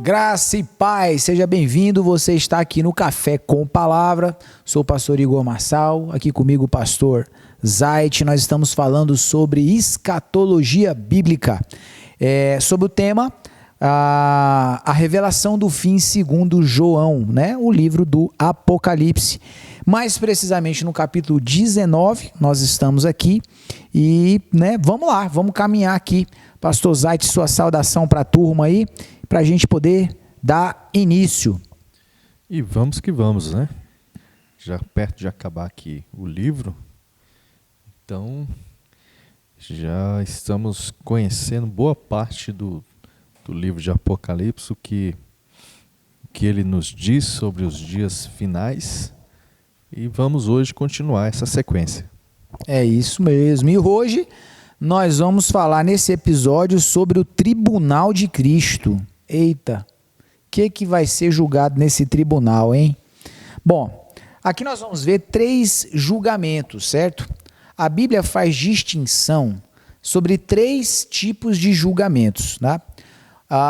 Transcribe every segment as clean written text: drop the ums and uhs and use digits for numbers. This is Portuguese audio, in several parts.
Graça e paz, seja bem-vindo, você está aqui no Café com Palavra, sou o pastor Igor Marçal, aqui comigo o pastor Zait, nós estamos falando sobre escatologia bíblica, sobre o tema, a revelação do fim segundo João, né? O livro do Apocalipse, mais precisamente no capítulo 19, nós estamos aqui e vamos lá, vamos caminhar aqui, pastor Zait, sua saudação para a turma aí, para a gente poder dar início. E vamos que vamos, né? Já perto de acabar aqui o livro, então já estamos conhecendo boa parte do livro de Apocalipse, o que ele nos diz sobre os dias finais, e vamos hoje continuar essa sequência. É isso mesmo, e hoje nós vamos falar nesse episódio sobre o tribunal de Cristo. Eita, o que vai ser julgado nesse tribunal, hein? Bom, aqui nós vamos ver 3 julgamentos, certo? A Bíblia faz distinção sobre 3 tipos de julgamentos, tá?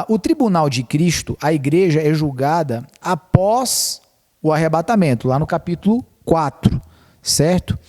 O tribunal de Cristo, a igreja é julgada após o arrebatamento, lá no capítulo 4, certo?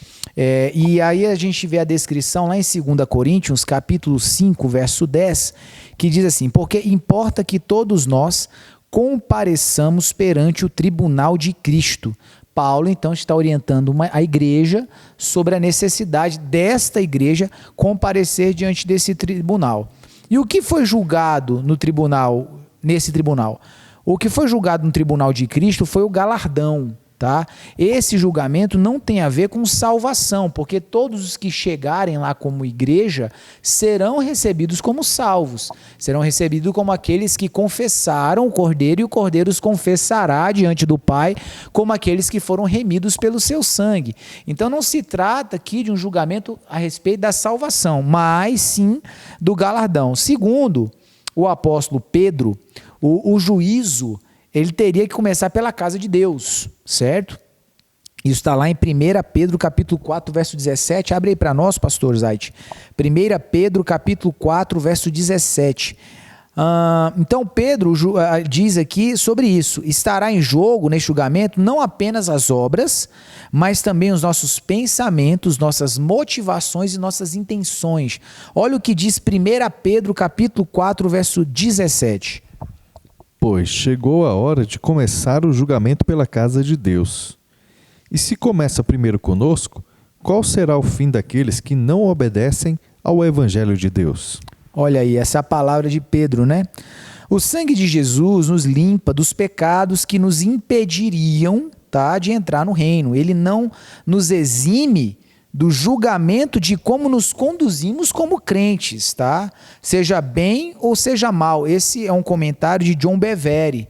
E aí a gente vê a descrição lá em 2 Coríntios, capítulo 5, verso 10, que diz assim: porque importa que todos nós compareçamos perante o tribunal de Cristo. Paulo, então, está orientando a igreja sobre a necessidade desta igreja comparecer diante desse tribunal. E o que foi julgado no tribunal, nesse tribunal? O que foi julgado no tribunal de Cristo foi o galardão. Tá? Esse julgamento não tem a ver com salvação, porque todos os que chegarem lá como igreja serão recebidos como salvos, serão recebidos como aqueles que confessaram o Cordeiro, e o Cordeiro os confessará diante do Pai como aqueles que foram remidos pelo seu sangue. Então não se trata aqui de um julgamento a respeito da salvação, mas sim do galardão. Segundo o apóstolo Pedro, o juízo ele teria que começar pela casa de Deus, certo? Isso está lá em 1 Pedro, capítulo 4, verso 17. Abre aí para nós, pastor Zait. 1 Pedro, capítulo 4, verso 17. Então, Pedro diz aqui sobre isso. Estará em jogo, neste julgamento, não apenas as obras, mas também os nossos pensamentos, nossas motivações e nossas intenções. Olha o que diz 1 Pedro, capítulo 4, verso 17. Pois chegou a hora de começar o julgamento pela casa de Deus. E se começa primeiro conosco, qual será o fim daqueles que não obedecem ao Evangelho de Deus? Olha aí, essa é a palavra de Pedro, né? O sangue de Jesus nos limpa dos pecados que nos impediriam, tá, de entrar no reino. Ele não nos exime do julgamento de como nos conduzimos como crentes, tá? Seja bem ou seja mal. Esse é um comentário de John Bevere.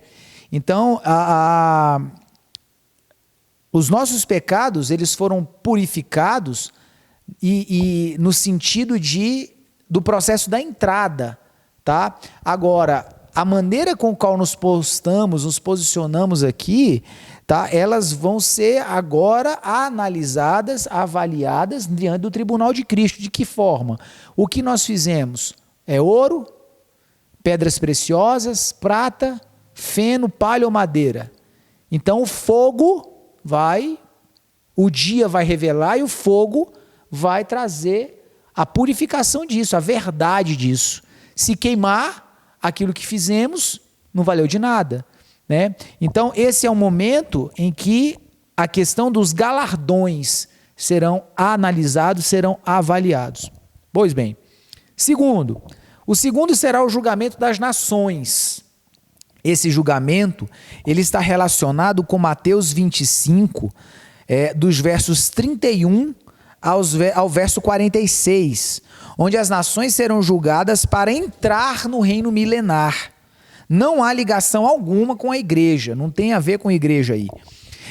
Então, os nossos pecados, eles foram purificados e no sentido do processo da entrada, tá? Agora, a maneira com a qual nos posicionamos aqui, tá? Elas vão ser agora analisadas, avaliadas diante do tribunal de Cristo. De que forma? O que nós fizemos? É ouro, pedras preciosas, prata, feno, palha ou madeira. Então o fogo o dia vai revelar e o fogo vai trazer a purificação disso, a verdade disso. Se queimar aquilo que fizemos, não valeu de nada, né? Então esse é o momento em que a questão dos galardões serão analisados, serão avaliados. Pois bem, o segundo será o julgamento das nações. Esse julgamento ele está relacionado com Mateus 25, dos versos 31 ao verso 46, onde as nações serão julgadas para entrar no reino milenar. Não há ligação alguma com a igreja, não tem a ver com a igreja aí.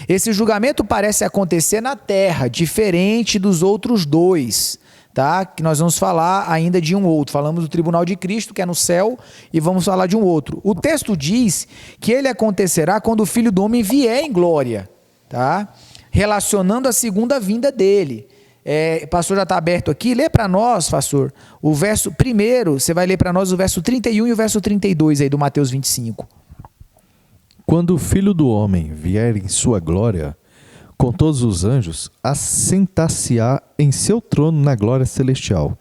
Esse julgamento parece acontecer na terra, diferente dos outros 2, tá? Que nós vamos falar ainda de um outro. Falamos do tribunal de Cristo, que é no céu, e vamos falar de um outro. O texto diz que ele acontecerá quando o Filho do Homem vier em glória, tá? Relacionando a segunda vinda dele. Pastor já está aberto aqui, lê para nós, pastor, o verso primeiro, você vai ler para nós o verso 31 e o verso 32 aí do Mateus 25. Quando o Filho do Homem vier em sua glória, com todos os anjos, assentar-se-á em seu trono na glória celestial.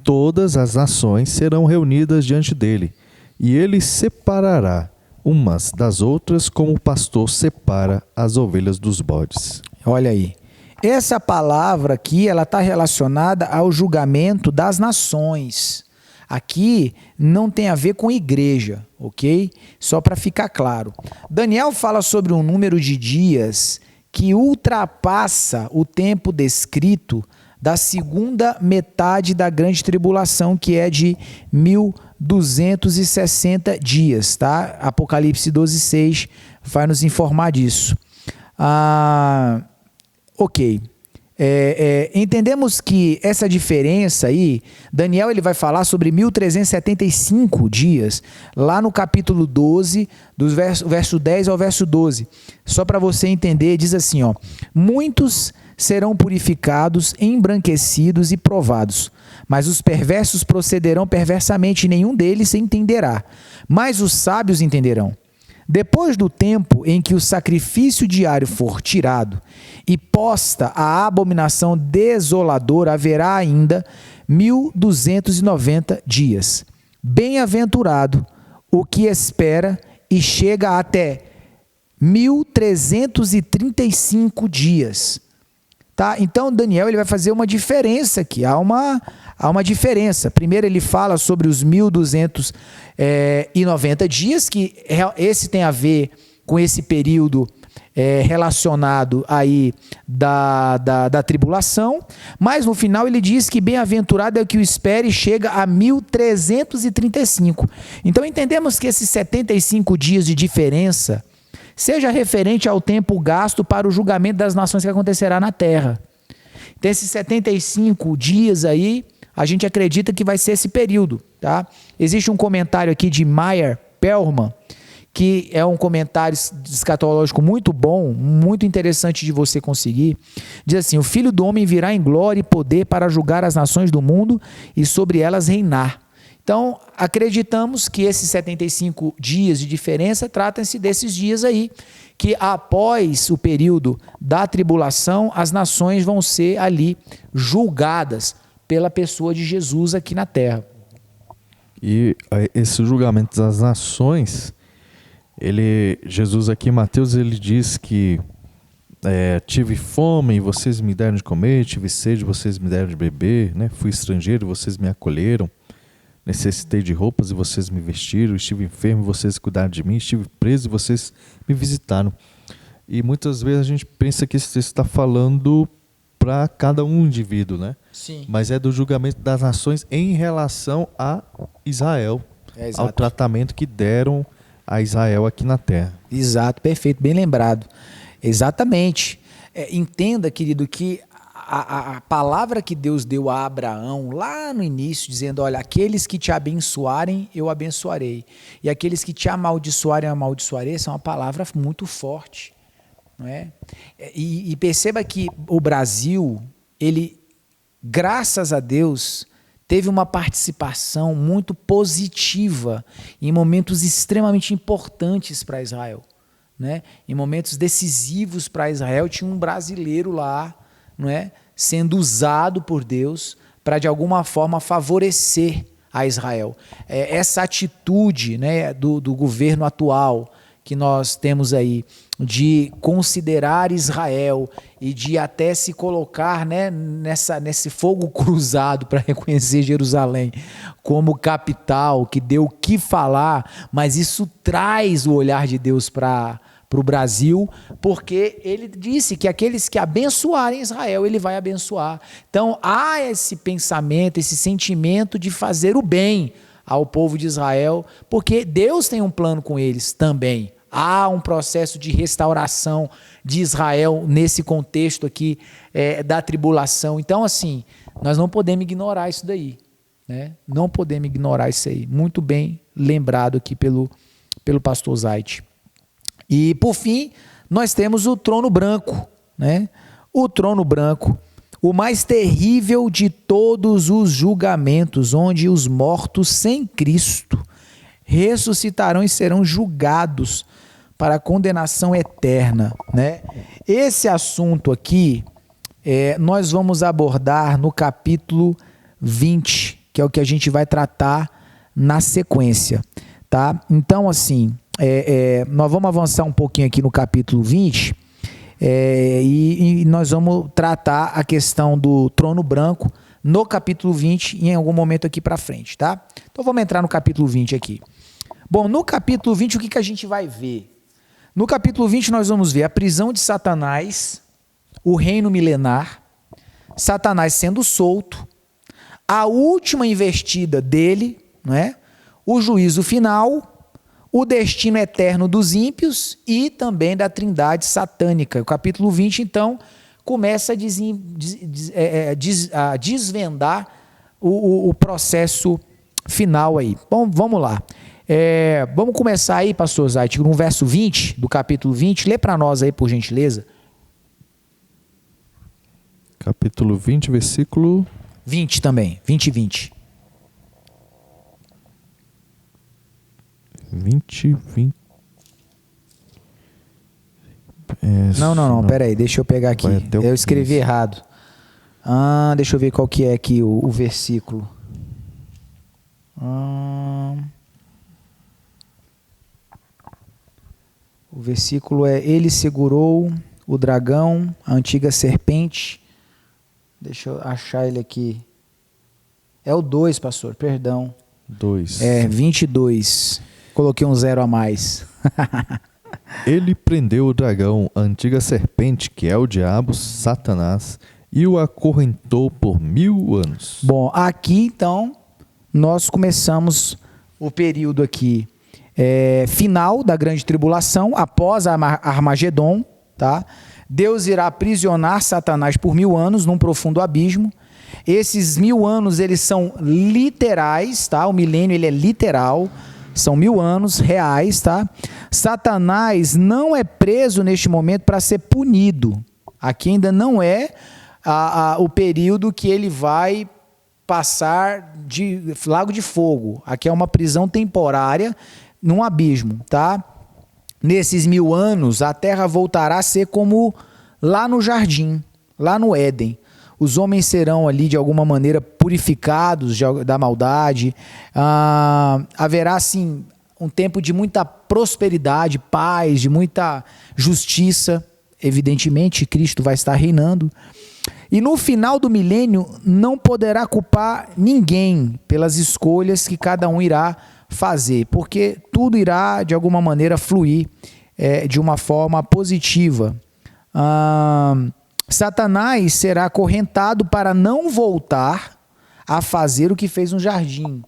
Todas as nações serão reunidas diante dele, e ele separará umas das outras como o pastor separa as ovelhas dos bodes. Olha aí. Essa palavra aqui, ela está relacionada ao julgamento das nações. Aqui não tem a ver com igreja, ok? Só para ficar claro. Daniel fala sobre um número de dias que ultrapassa o tempo descrito da segunda metade da grande tribulação, que é de 1260 dias, tá? Apocalipse 12:6 vai nos informar disso. Ok. Entendemos que essa diferença aí, Daniel ele vai falar sobre 1375 dias, lá no capítulo 12, do verso 10 ao verso 12. Só para você entender, diz assim, ó: muitos serão purificados, embranquecidos e provados, mas os perversos procederão perversamente, e nenhum deles entenderá, mas os sábios entenderão. Depois do tempo em que o sacrifício diário for tirado e posta a abominação desoladora, haverá ainda 1290 dias. Bem-aventurado o que espera e chega até 1335 dias. Tá? Então Daniel ele vai fazer uma diferença aqui, há uma diferença. Primeiro ele fala sobre os 1290 dias, que esse tem a ver com esse período relacionado aí da tribulação, mas no final ele diz que bem-aventurado é o que o espere e chega a 1335. Então entendemos que esses 75 dias de diferença seja referente ao tempo gasto para o julgamento das nações que acontecerá na terra. Então, esses 75 dias aí, a gente acredita que vai ser esse período, tá? Existe um comentário aqui de Meyer Perlman, que é um comentário escatológico muito bom, muito interessante de você conseguir. Diz assim: o Filho do Homem virá em glória e poder para julgar as nações do mundo e sobre elas reinar. Então, acreditamos que esses 75 dias de diferença tratam-se desses dias aí, que após o período da tribulação, as nações vão ser ali julgadas pela pessoa de Jesus aqui na terra. E esse julgamento das nações, Jesus aqui em Mateus, ele diz que tive fome e vocês me deram de comer, tive sede e vocês me deram de beber, né? Fui estrangeiro e vocês me acolheram. Necessitei de roupas e vocês me vestiram, estive enfermo e vocês cuidaram de mim, estive preso e vocês me visitaram. E muitas vezes a gente pensa que esse texto está falando para cada um indivíduo, né? Sim. Mas é do julgamento das nações em relação a Israel, ao tratamento que deram a Israel aqui na terra. Exato, perfeito, bem lembrado. Exatamente. Entenda, querido, que a palavra que Deus deu a Abraão lá no início, dizendo: olha, aqueles que te abençoarem, eu abençoarei, e aqueles que te amaldiçoarem, eu amaldiçoarei, essa é uma palavra muito forte, não é? E perceba que o Brasil, ele, graças a Deus, teve uma participação muito positiva em momentos extremamente importantes para Israel, né? Em momentos decisivos para Israel, tinha um brasileiro lá, não é, sendo usado por Deus para de alguma forma favorecer a Israel. Essa atitude, né, do governo atual que nós temos aí, de considerar Israel e de até se colocar, né, nesse fogo cruzado para reconhecer Jerusalém como capital, que deu o que falar, mas isso traz o olhar de Deus para o Brasil, porque ele disse que aqueles que abençoarem Israel, ele vai abençoar. Então há esse pensamento, esse sentimento de fazer o bem ao povo de Israel, porque Deus tem um plano com eles também. Há um processo de restauração de Israel nesse contexto aqui da tribulação. Então, assim, nós não podemos ignorar isso daí, né? Não podemos ignorar isso aí. Muito bem lembrado aqui pelo pastor Zait. E, por fim, nós temos o trono branco, né? O trono branco, o mais terrível de todos os julgamentos, onde os mortos sem Cristo ressuscitarão e serão julgados para a condenação eterna, né? Esse assunto aqui, nós vamos abordar no capítulo 20, que é o que a gente vai tratar na sequência, tá? Então, assim, nós vamos avançar um pouquinho aqui no capítulo 20, e nós vamos tratar a questão do trono branco no capítulo 20 em algum momento aqui para frente, tá? Então vamos entrar no capítulo 20 aqui. Bom, no capítulo 20 o que a gente vai ver? No capítulo 20 nós vamos ver a prisão de Satanás, o reino milenar, Satanás sendo solto, a última investida dele, né? O juízo final, o destino eterno dos ímpios e também da trindade satânica. O capítulo 20, então, começa a desvendar o processo final aí. Bom, vamos lá. Vamos começar aí, pastor Zait, no verso 20 do capítulo 20. Lê para nós aí, por gentileza. Capítulo 20, versículo... 20 também, 20 e 20. 20. Não, pera aí, deixa eu pegar aqui. Eu escrevi errado. Deixa eu ver qual que é aqui o versículo. O versículo ele segurou o dragão, a antiga serpente. Deixa eu achar ele aqui. É o 2, pastor, perdão. 2. 22. Coloquei um 0 a mais. Ele prendeu o dragão, a antiga serpente, que é o diabo, Satanás, e o acorrentou por 1000 anos. Bom, aqui então nós começamos o período aqui final da grande tribulação, após a Armagedon, tá? Deus irá aprisionar Satanás por 1000 anos num profundo abismo. Esses 1000 anos eles são literais, tá? O milênio ele é literal. São 1000 anos reais, tá? Satanás não é preso neste momento para ser punido. Aqui ainda não é o período que ele vai passar de lago de fogo. Aqui é uma prisão temporária num abismo, tá? Nesses 1000 anos, a terra voltará a ser como lá no jardim, lá no Éden. Os homens serão ali de alguma maneira purificados da maldade. Haverá assim um tempo de muita prosperidade, paz, de muita justiça. Evidentemente, Cristo vai estar reinando. E no final do milênio não poderá culpar ninguém pelas escolhas que cada um irá fazer, porque tudo irá de alguma maneira fluir de uma forma positiva. Satanás será acorrentado para não voltar a fazer o que fez no jardim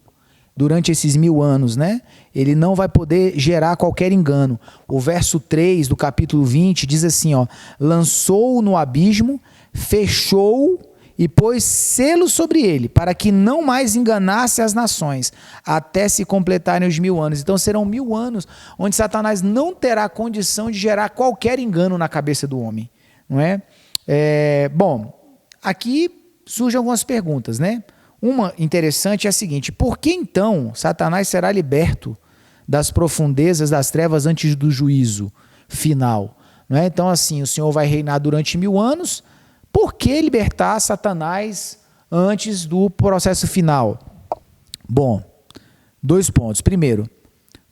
durante esses 1000 anos, né? Ele não vai poder gerar qualquer engano. O verso 3 do capítulo 20 diz assim, ó: lançou-o no abismo, fechou e pôs selo sobre ele, para que não mais enganasse as nações, até se completarem os 1000 anos. Então serão 1000 anos onde Satanás não terá condição de gerar qualquer engano na cabeça do homem, não é? Bom, aqui surgem algumas perguntas, né? Uma interessante é a seguinte: por que então Satanás será liberto das profundezas das trevas antes do juízo final? Não é? Então, assim, o Senhor vai reinar durante 1000 anos, por que libertar Satanás antes do processo final? Bom, 2 pontos. Primeiro,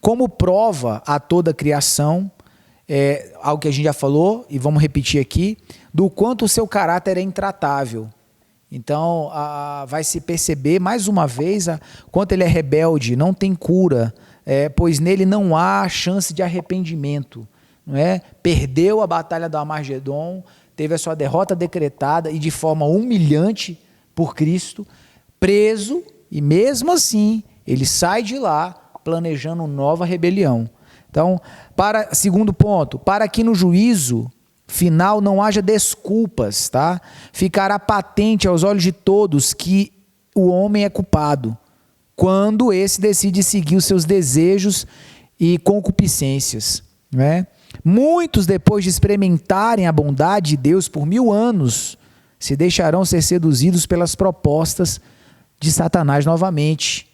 como prova a toda a criação, algo que a gente já falou, e vamos repetir aqui, do quanto o seu caráter é intratável. Então, vai se perceber mais uma vez quanto ele é rebelde, não tem cura, pois nele não há chance de arrependimento. Não é? Perdeu a batalha do Armagedon, teve a sua derrota decretada e de forma humilhante por Cristo, preso, e mesmo assim ele sai de lá planejando nova rebelião. Então, segundo ponto, para que no juízo final não haja desculpas, tá? Ficará patente aos olhos de todos que o homem é culpado, quando esse decide seguir os seus desejos e concupiscências, né? Muitos, depois de experimentarem a bondade de Deus por 1000 anos, se deixarão ser seduzidos pelas propostas de Satanás novamente.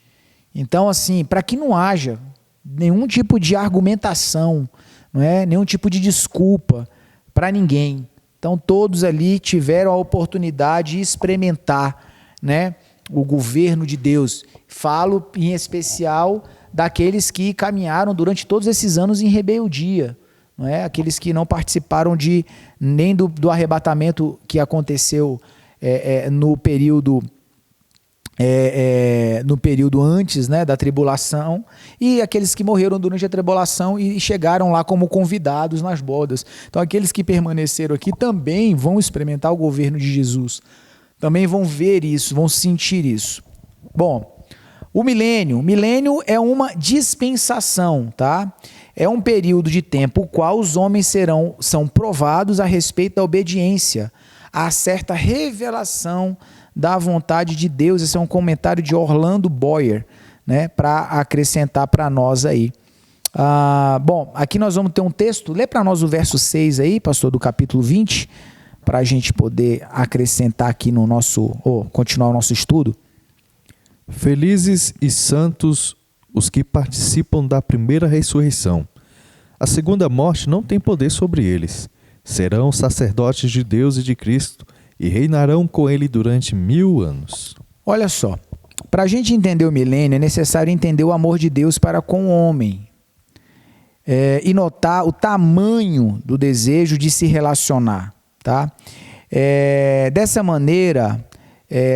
Então, assim, para que não haja nenhum tipo de argumentação, não é nenhum tipo de desculpa para ninguém. Então todos ali tiveram a oportunidade de experimentar, né, o governo de Deus. Falo em especial daqueles que caminharam durante todos esses anos em rebeldia, não é? Aqueles que não participaram nem do arrebatamento que aconteceu no período antes, né, da tribulação, e aqueles que morreram durante a tribulação e chegaram lá como convidados nas bodas. Então aqueles que permaneceram aqui também vão experimentar o governo de Jesus, também vão ver isso, vão sentir isso. Bom, o milênio é uma dispensação, tá? É um período de tempo o qual os homens são provados a respeito da obediência a certa revelação da vontade de Deus. Esse é um comentário de Orlando Boyer, né, para acrescentar para nós aí. Bom, aqui nós vamos ter um texto. Lê para nós o verso 6 aí, pastor, do capítulo 20, para a gente poder acrescentar aqui no nosso, continuar o nosso estudo. Felizes e santos os que participam da primeira ressurreição. A segunda morte não tem poder sobre eles. Serão sacerdotes de Deus e de Cristo e reinarão com ele durante 1000 anos. Olha só, para a gente entender o milênio é necessário entender o amor de Deus para com o homem e notar o tamanho do desejo de se relacionar, tá? Dessa maneira,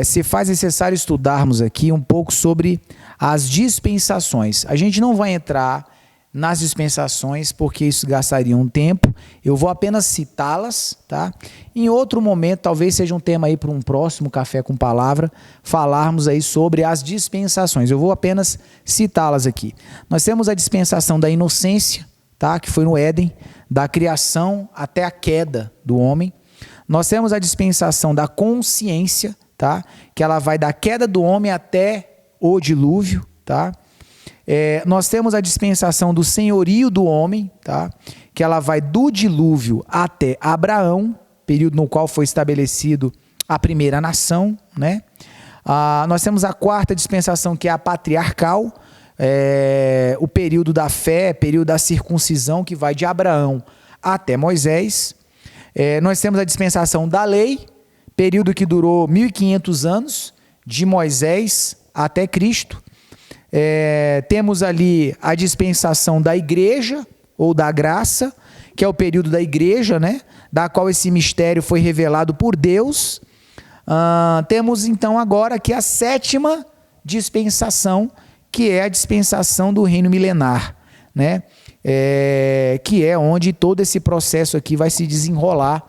se faz necessário estudarmos aqui um pouco sobre as dispensações. A gente não vai entrar nas dispensações porque isso gastaria um tempo. Eu vou apenas citá-las, tá? Em outro momento, talvez seja um tema aí para um próximo Café com Palavra, falarmos aí sobre as dispensações. Eu vou apenas citá-las aqui. Nós temos a dispensação da inocência, tá? Que foi no Éden, da criação até a queda do homem. Nós temos a dispensação da consciência, tá? Que ela vai da queda do homem até o dilúvio, tá? Nós temos a dispensação do senhorio do homem, tá? Que ela vai do dilúvio até Abraão, período no qual foi estabelecido a primeira nação, né? Nós temos a quarta dispensação, que é a patriarcal, o período da fé, período da circuncisão, que vai de Abraão até Moisés. Nós temos a dispensação da lei, período que durou 1500 anos, de Moisés até Cristo. Temos ali a dispensação da igreja, ou da graça, que é o período da igreja, né? Da qual esse mistério foi revelado por Deus. Temos então agora aqui a sétima dispensação, que é a dispensação do reino milenar, né? Que é onde todo esse processo aqui vai se desenrolar.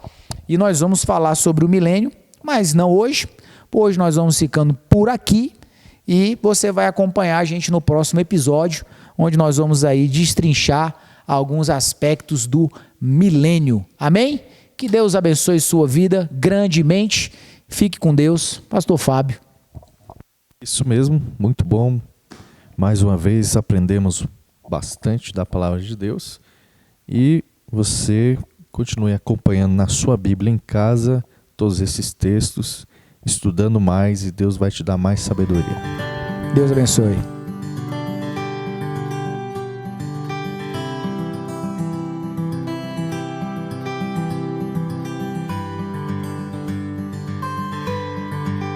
E nós vamos falar sobre o milênio, mas não hoje. Hoje nós vamos ficando por aqui e você vai acompanhar a gente no próximo episódio, onde nós vamos aí destrinchar alguns aspectos do milênio. Amém? Que Deus abençoe sua vida grandemente. Fique com Deus. Pastor Fábio. Isso mesmo, muito bom. Mais uma vez aprendemos bastante da palavra de Deus e você continue acompanhando na sua Bíblia em casa todos esses textos, estudando mais, e Deus vai te dar mais sabedoria. Deus abençoe.